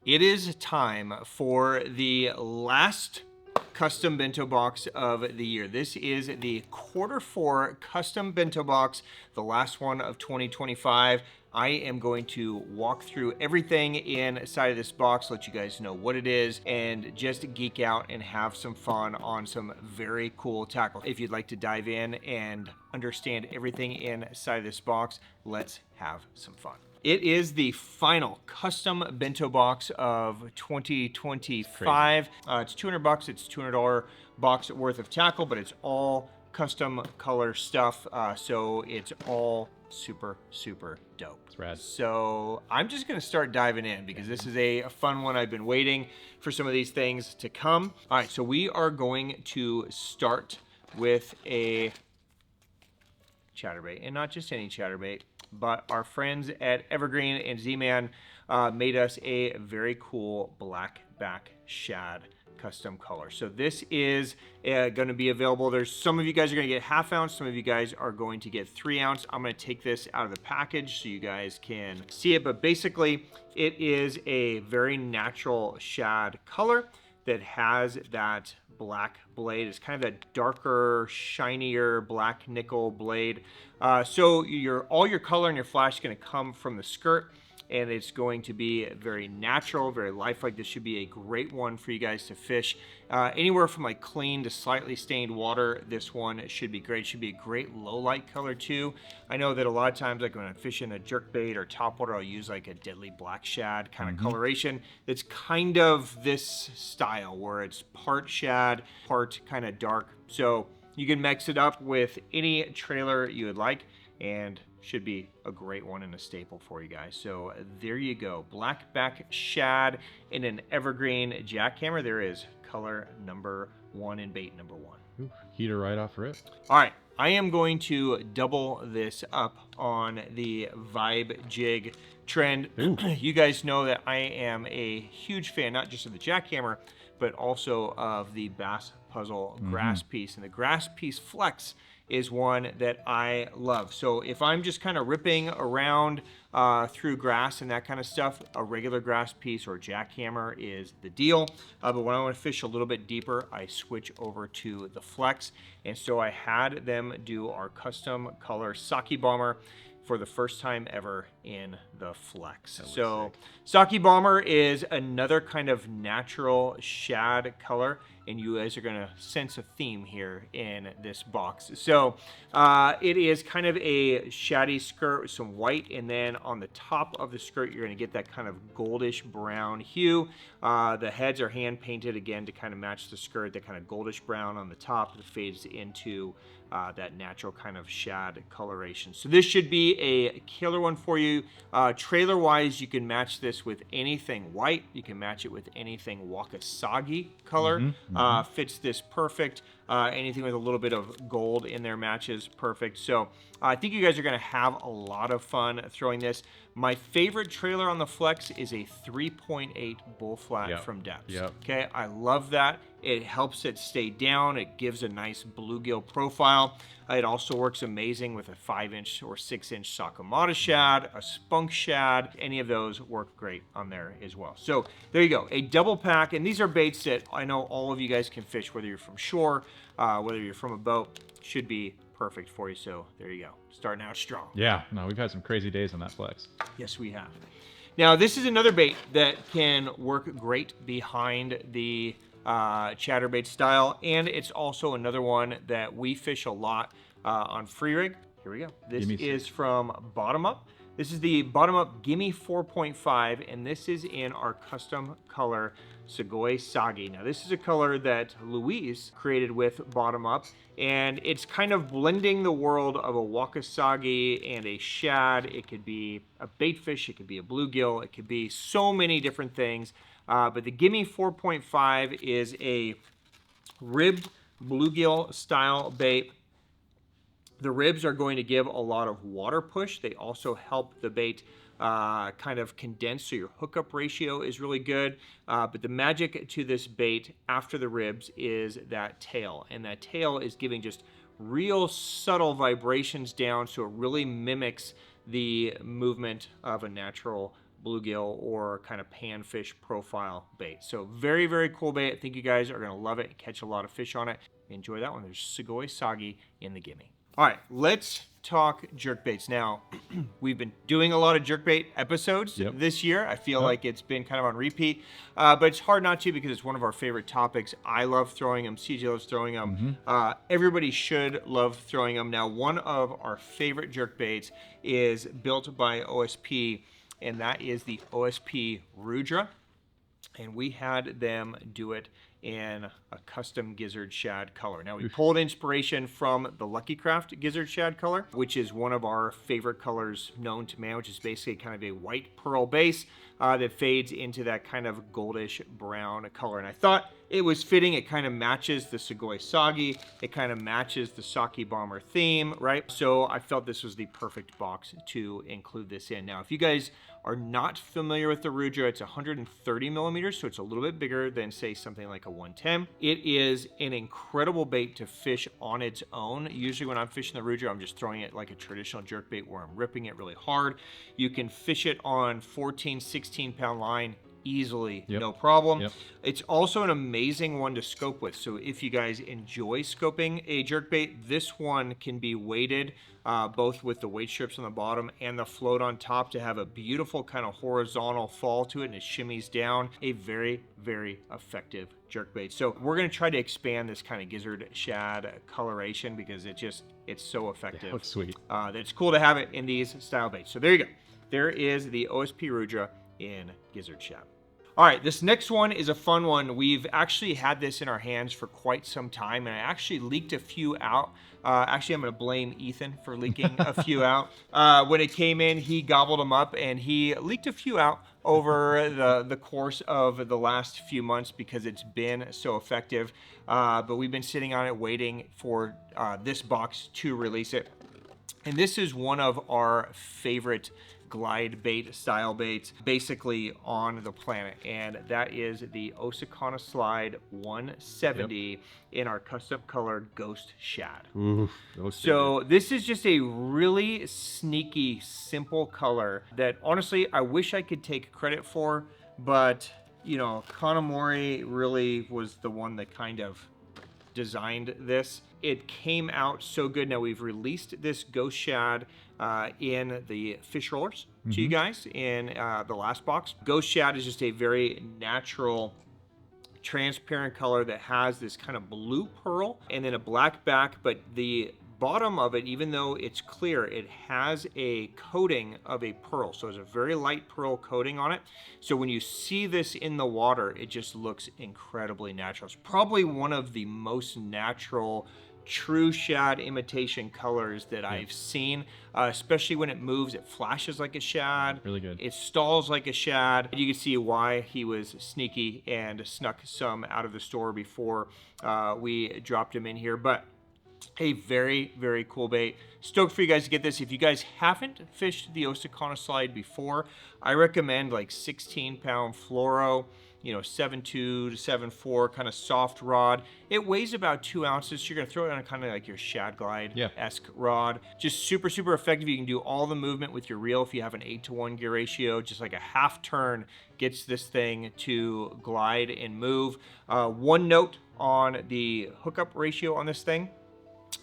It is time for the last custom bento box of the year. This is the Q4 custom bento box, the last one of 2025. I am going to walk through everything inside of this box, let you guys know what it is, and just geek out and have some fun on some very cool tackle. If you'd like to dive in and understand everything inside of this box, let's have some fun. It is the final custom bento box of 2025. It's $200. It's $200 box worth of tackle, but it's all custom color stuff. So it's all super dope. It's rad. So I'm just gonna start diving in because this is a fun one. I've been waiting for some of these things to come. All right, so we are going to start with a chatterbait, and not just any chatterbait, but our friends at Evergreen and Zman made us a very cool black back shad custom color. So this is going to be available. There's some of you guys are going to get ½ ounce, some of you guys are going to get 3 ounce. I'm going to take this out of the package so you guys can see it, but basically it is a very natural shad color that has that black blade. It's kind of that darker, shinier black nickel blade. So all your color and your flash is going to come from the skirt, and it's going to be very natural, very lifelike. This should be a great one for you guys to fish. Anywhere from like clean to slightly stained water, this one should be great. It should be a great low light color too. I know that a lot of times, like when I'm fishing a jerkbait or topwater, I'll use like a deadly black shad kind of coloration. It's kind of this style where it's part shad, part kind of dark. So you can mix it up with any trailer you would like, and should be a great one and a staple for you guys. So there you go. Black back shad in an Evergreen jackhammer. There is color number 1 and bait number 1. Ooh, heater right off rip. All right, I am going to double this up on the Vibe Jig trend. You guys know that I am a huge fan, not just of the jackhammer, but also of the Bass Puzzle grass piece. And the grass piece flex is one that I love. So if I'm just kind of ripping around through grass and that kind of stuff, a regular grass piece or jackhammer is the deal. But when I want to fish a little bit deeper, I switch over to the flex. And so I had them do our custom color Sake Bomber for the first time ever in the flex. So Sake Bomber is another kind of natural shad color, and you guys are gonna sense a theme here in this box. So it is kind of a shaddy skirt with some white, and then on the top of the skirt you're gonna get that kind of goldish brown hue. The heads are hand painted again to kind of match the skirt, that kind of goldish brown on the top that fades into that natural kind of shad coloration. So this should be a killer one for you. Trailer wise, you can match this with anything white. You can match it with anything Wakasagi color. Fits this perfect. Anything with a little bit of gold in there matches perfect. So I think you guys are going to have a lot of fun throwing this. My favorite trailer on the flex is a 3.8 bull flat from depths. Okay, I love that. It helps it stay down. It gives a nice bluegill profile. It also works amazing with a 5-inch or 6-inch Sakamata shad, a spunk shad. Any of those work great on there as well. So there you go, a double pack. And these are baits that I know all of you guys can fish, whether you're from shore, whether you're from a boat, should be perfect for you. So there you go, starting out strong. Yeah, no, we've had some crazy days on that flex. Yes, we have. Now, this is another bait that can work great behind the chatterbait style, and it's also another one that we fish a lot on free rig. Here we go. This is from Bottomup. This is the Bottomup Gimme 4.5, and this is in our custom color Sugoi Sagi. Now, this is a color that Luis created with Bottomup, and it's kind of blending the world of a Wakasagi and a shad. It could be a bait fish, it could be a bluegill, it could be so many different things. But the Gimme 4.5 is a ribbed bluegill style bait. The ribs are going to give a lot of water push. They also help the bait kind of condense, so your hookup ratio is really good. But the magic to this bait after the ribs is that tail, and that tail is giving just real subtle vibrations down, so it really mimics the movement of a natural bluegill or kind of panfish profile bait. So very, very cool bait. I think you guys are going to love it and catch a lot of fish on it. Enjoy that one. There's Sugoi Sagi in the gimme. All right, let's talk jerkbaits. Now, we've been doing a lot of jerkbait episodes this year. I feel like it's been kind of on repeat, but it's hard not to because it's one of our favorite topics. I love throwing them. CJ loves throwing them. Everybody should love throwing them. Now, one of our favorite jerkbaits is built by O.S.P, and that is the O.S.P Rudra. And we had them do it in a custom Gizzard Shad color. Now, we pulled inspiration from the Lucky Craft Gizzard Shad color, which is one of our favorite colors known to man, which is basically kind of a white pearl base that fades into that kind of goldish brown color. And I thought it was fitting. It kind of matches the Sugoi Sagi. It kind of matches the Sake Bomber theme, right? So I felt this was the perfect box to include this in. Now, if you guys are not familiar with the Rudra, it's 130 millimeters, so it's a little bit bigger than, say, something like a 110. It is an incredible bait to fish on its own. Usually when I'm fishing the Rudra, I'm just throwing it like a traditional jerk bait where I'm ripping it really hard. You can fish it on 14, 16-pound line easily, no problem. It's also an amazing one to scope with. So if you guys enjoy scoping a jerkbait, this one can be weighted both with the weight strips on the bottom and the float on top to have a beautiful kind of horizontal fall to it, and it shimmies down. A very, very effective jerkbait. So we're going to try to expand this kind of Gizzard Shad coloration because it's so effective. It looks sweet. It's cool to have it in these style baits. So there you go. There is the O.S.P Rudra in Gizzard Shad. All right, this next one is a fun one. We've actually had this in our hands for quite some time, and I actually leaked a few out. Actually, I'm going to blame Ethan for leaking a few out. When it came in, he gobbled them up, and he leaked a few out over the course of the last few months because it's been so effective. But we've been sitting on it waiting for this box to release it. And this is one of our favorite glide bait style baits basically on the planet, and that is the Osakana Slide 170 in our custom colored Ghost Shad. So this is just a really sneaky, simple color that honestly I wish I could take credit for, but you know, Kanamori really was the one that kind of designed this. It came out so good. Now we've released this Ghost Shad in the fish rollers to you guys in the last box. Ghost Shad is just a very natural transparent color that has this kind of blue pearl and then a black back, but the bottom of it, even though it's clear, it has a coating of a pearl. So there's a very light pearl coating on it. So when you see this in the water, it just looks incredibly natural. It's probably one of the most natural true shad imitation colors that I've seen, especially when it moves. It flashes like a shad. Really good. It stalls like a shad. You can see why he was sneaky and snuck some out of the store before we dropped him in here. But a very, very cool bait. Stoked for you guys to get this. If you guys haven't fished the Osakana Slide before, I recommend like 16-pound fluoro, you know, 7.2 to 7.4 kind of soft rod. It weighs about 2 ounces. So you're going to throw it on kind of like your Shad Glide-esque rod. Just super, super effective. You can do all the movement with your reel if you have an 8-to-1 gear ratio. Just like a half turn gets this thing to glide and move. One note on the hookup ratio on this thing.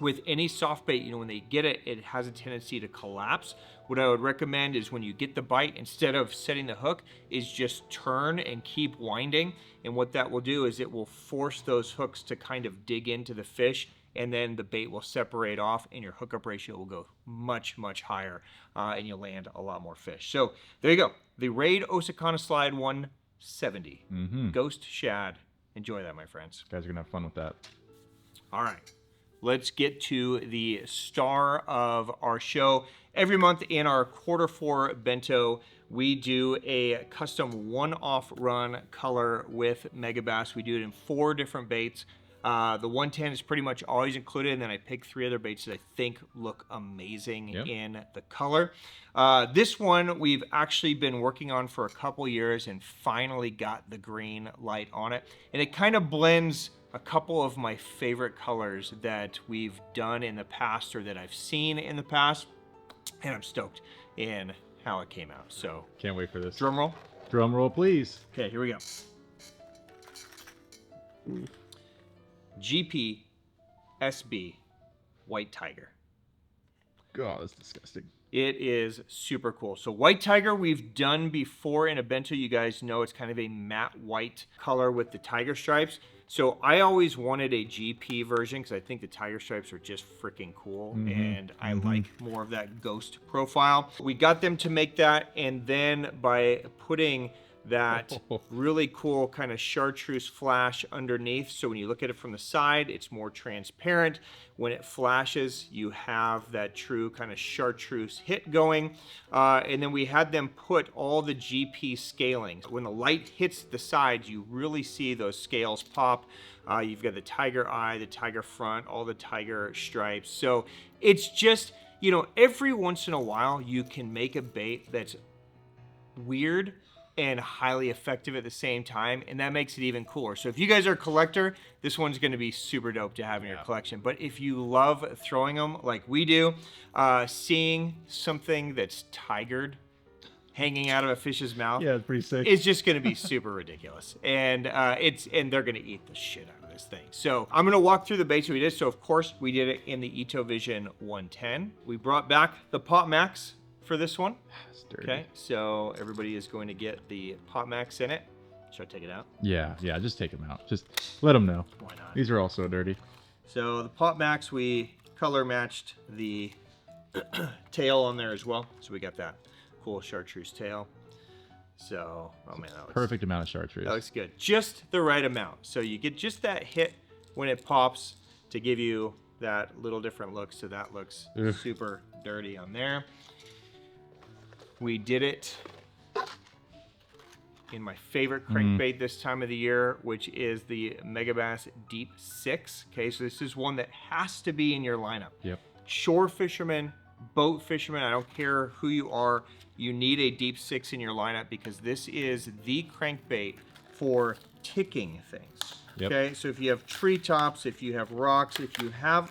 With any soft bait, you know, when they get it, it has a tendency to collapse. What I would recommend is when you get the bite, instead of setting the hook, is just turn and keep winding. And what that will do is it will force those hooks to kind of dig into the fish, and then the bait will separate off and your hookup ratio will go much, much higher, and you'll land a lot more fish. So there you go. The Raid Osakana Slide 170. Ghost Shad. Enjoy that, my friends. You guys are going to have fun with that. All right. Let's get to the star of our show. Every month in our Q4 bento, we do a custom one-off run color with Megabass. We do it in 4 different baits. The 110 is pretty much always included, and then I pick 3 other baits that I think look amazing in the color. This one we've actually been working on for a couple years and finally got the green light on it. And it kind of blends a couple of my favorite colors that we've done in the past or that I've seen in the past, and I'm stoked in how it came out. So Can't wait for this. drum roll. Drum roll, please. Okay, here we go. GP SB White Tiger. God, that's disgusting. It is super cool. So White Tiger we've done before in a bento. You guys know it's kind of a matte white color with the tiger stripes. So I always wanted a GP version because I think the tiger stripes are just freaking cool. And I like more of that ghost profile. We got them to make that, and then by putting that really cool kind of chartreuse flash underneath, so when you look at it from the side, it's more transparent. When it flashes, you have that true kind of chartreuse hit going. And then we had them put all the GP scaling. When the light hits the sides, you really see those scales pop. You've got the tiger eye, the tiger front, all the tiger stripes. So it's just, you know, every once in a while you can make a bait that's weird and highly effective at the same time, and that makes it even cooler. So if you guys are a collector, this one's going to be super dope to have in your collection. But if you love throwing them like we do, seeing something that's tigered hanging out of a fish's mouth, Yeah, it's pretty sick. is just going to be super ridiculous. And they're going to eat the shit out of this thing. So I'm going to walk through the baits we did. So of course we did it in the Ito Vision 110. We brought back the Pop Max for this one. Okay, so everybody is going to get the Pop Max in it. Should I take it out? Yeah, just take them out. Just let them know. Why not? These are all so dirty. So the Pop Max, we color matched the tail on there as well. So we got that cool chartreuse tail. So, oh man, that looks Perfect amount of chartreuse. That looks good. Just the right amount. So you get just that hit when it pops to give you that little different look. So that looks super dirty on there. We did it in my favorite crankbait this time of the year, which is the Megabass Deep Six. Okay, so this is one that has to be in your lineup. Yep. Shore fishermen, boat fishermen, I don't care who you are, you need a Deep Six in your lineup because this is the crankbait for ticking things. Yep. Okay, so if you have treetops, if you have rocks, if you have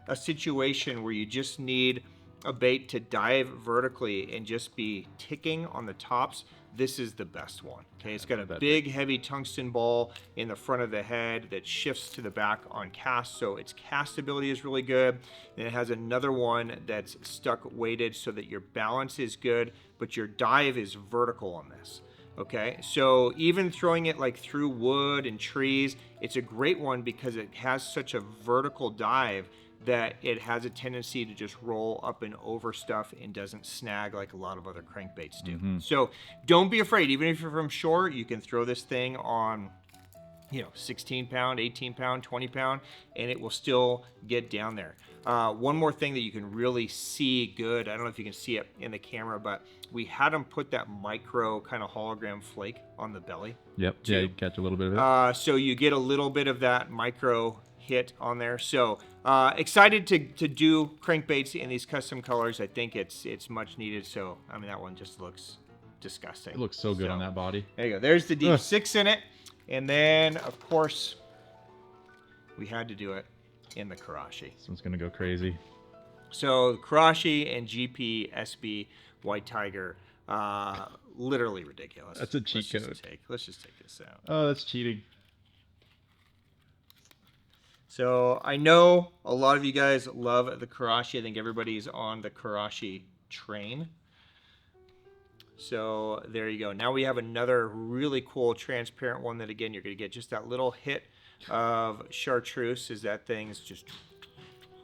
a situation where you just need a bait to dive vertically and just be ticking on the tops, this is the best one. Okay, it's got a big heavy tungsten ball in the front of the head that shifts to the back on cast, so its castability is really good. And it has another one that's stuck weighted so that your balance is good, but your dive is vertical on this. Okay, so even throwing it like through wood and trees, it's a great one because it has such a vertical dive that it has a tendency to just roll up and over stuff and doesn't snag like a lot of other crankbaits do. So don't be afraid. Even if you're from shore, you can throw this thing on, you know, 16 pound, 18 pound, 20 pound, and it will still get down there. One more thing that you can really see good, I don't know if you can see it in the camera, but we had them put that micro kind of hologram flake on the belly. Yep, too. yeah, you catch a little bit of it. So you get a little bit of that micro hit on there. So excited to do crankbaits in these custom colors. I think it's much needed. So I mean, that one just looks disgusting. It looks so good on that body. There you go. There's the Deep Six in it. And then of course we had to do it in the Karashi. This one's gonna go crazy. So Karashi and GP SB White Tiger, literally ridiculous. That's a cheat code. Let's just take this out. Oh, that's cheating. So I know a lot of you guys love the Karashi. I think everybody's on the Karashi train. So there you go. Now we have another really cool transparent one that, again, you're going to get just that little hit of chartreuse as that thing's just,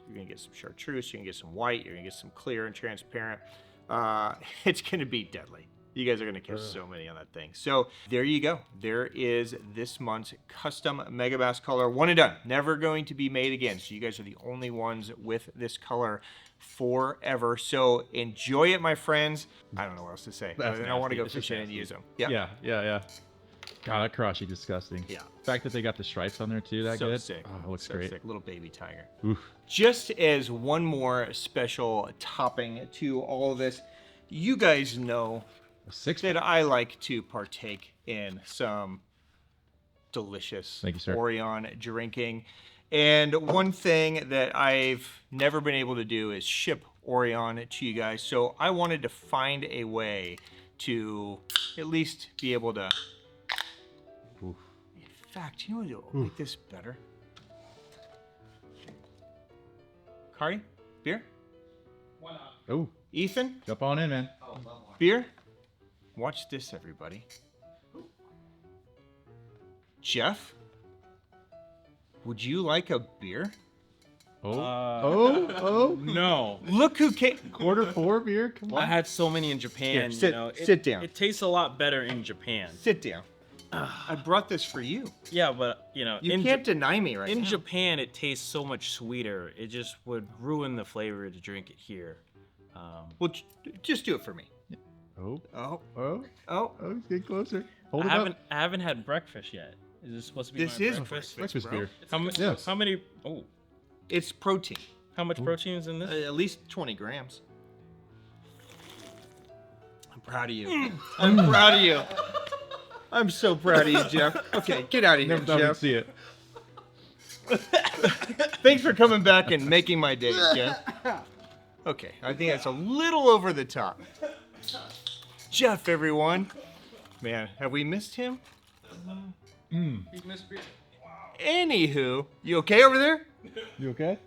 you're going to get some chartreuse, you're going to get some white, you're going to get some clear and transparent. It's going to be deadly. You guys are going to catch so many on that thing. So there you go. There is this month's custom Megabass color. One and done. Never going to be made again. So you guys are the only ones with this color forever. So enjoy it, my friends. I don't know what else to say. I want to go fishing and use them. Yeah. God, that Karashi disgusting. Yeah. The fact that they got the stripes on there too, that So good. sick. Oh, it looks So great. sick. Little baby tiger. Oof. Just as one more special topping to all of this, you guys know that I like to partake in some delicious Thank you, sir. Orion drinking. And one thing that I've never been able to do is ship Orion to you guys. So I wanted to find a way to at least be able to. Oof. In fact, you know what will make this better? Cardi, beer? Why not? Oh, Ethan, jump on in, man. Oh, love one. beer? Watch this, everybody. Jeff, would you like a beer? Oh. No. Look who came. Quarter 4 beer? Come I on. had so many in Japan. Here, sit- you know, sit down. It tastes a lot better in Japan. Sit down. I brought this for you. Yeah, but you know, You in can't deny me right in now. Japan it tastes so much sweeter. It just would ruin the flavor to drink it here. Well, just do it for me. Oh. Oh, Oh. oh. Oh, he's getting closer. Hold I it up. haven't had breakfast yet. Is this supposed to be This my is breakfast? Breakfast bro. beer. How much? Yes. How many? Oh, It's protein. how much protein is in this? At least 20 grams. I'm proud of you. I'm proud of you. I'm so proud of you, Jeff. Okay, get out of here, Never thought we'd Jeff. see it. Thanks for coming back and making my day, Jeff. Okay, I think that's a little over the top. Jeff, everyone. Man, have we missed him? He's missed beer. Anywho, you okay over there? You okay?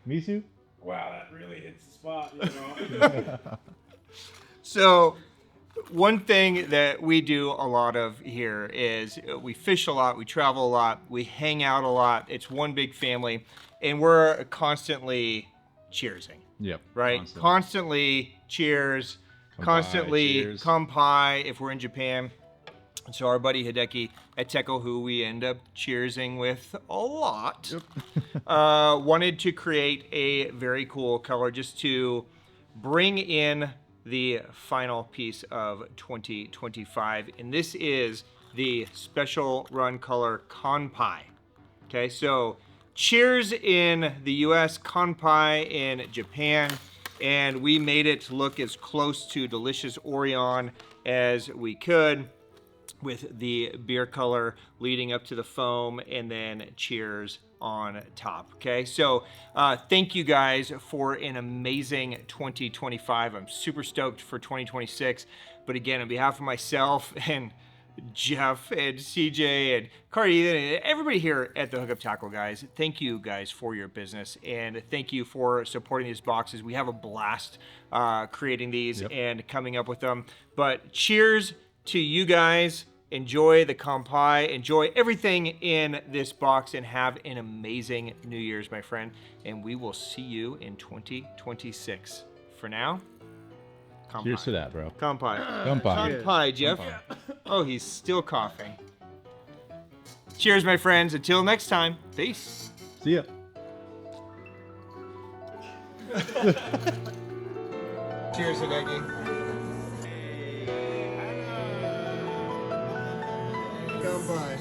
Misu? Wow, that really hits the spot. You know. So, one thing that we do a lot of here is we fish a lot, we travel a lot, we hang out a lot. It's one big family, and we're constantly cheersing, Yep. right? Constantly. Constantly cheers, Kanpai, constantly cheers. kanpai if we're in Japan. So our buddy Hideki at Teckel, who we end up cheersing with a lot, wanted to create a very cool color just to bring in the final piece of 2025. And this is the special run color Kanpai. Okay, so cheers in the US, Kanpai in Japan, and we made it look as close to Delicious Orion as we could, with the beer color leading up to the foam, and then cheers on top. Okay, so thank you guys for an amazing 2025. I'm super stoked for 2026. But again, on behalf of myself and Jeff and CJ and Cardi and everybody here at the Hookup Tackle, guys, thank you guys for your business, and thank you for supporting these boxes. We have a blast creating these and coming up with them. But cheers to you guys. Enjoy the kanpai, enjoy everything in this box, and have an amazing New Year's, my friend. And we will see you in 2026. For now, kanpai. Cheers to that, bro. Kanpai. Kanpai. Kanpai, Jeff. Oh, he's still coughing. Cheers, my friends. Until next time, peace. See ya. Cheers, Hideki. 乾杯。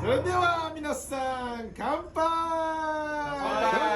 それでは皆さん乾杯。乾杯。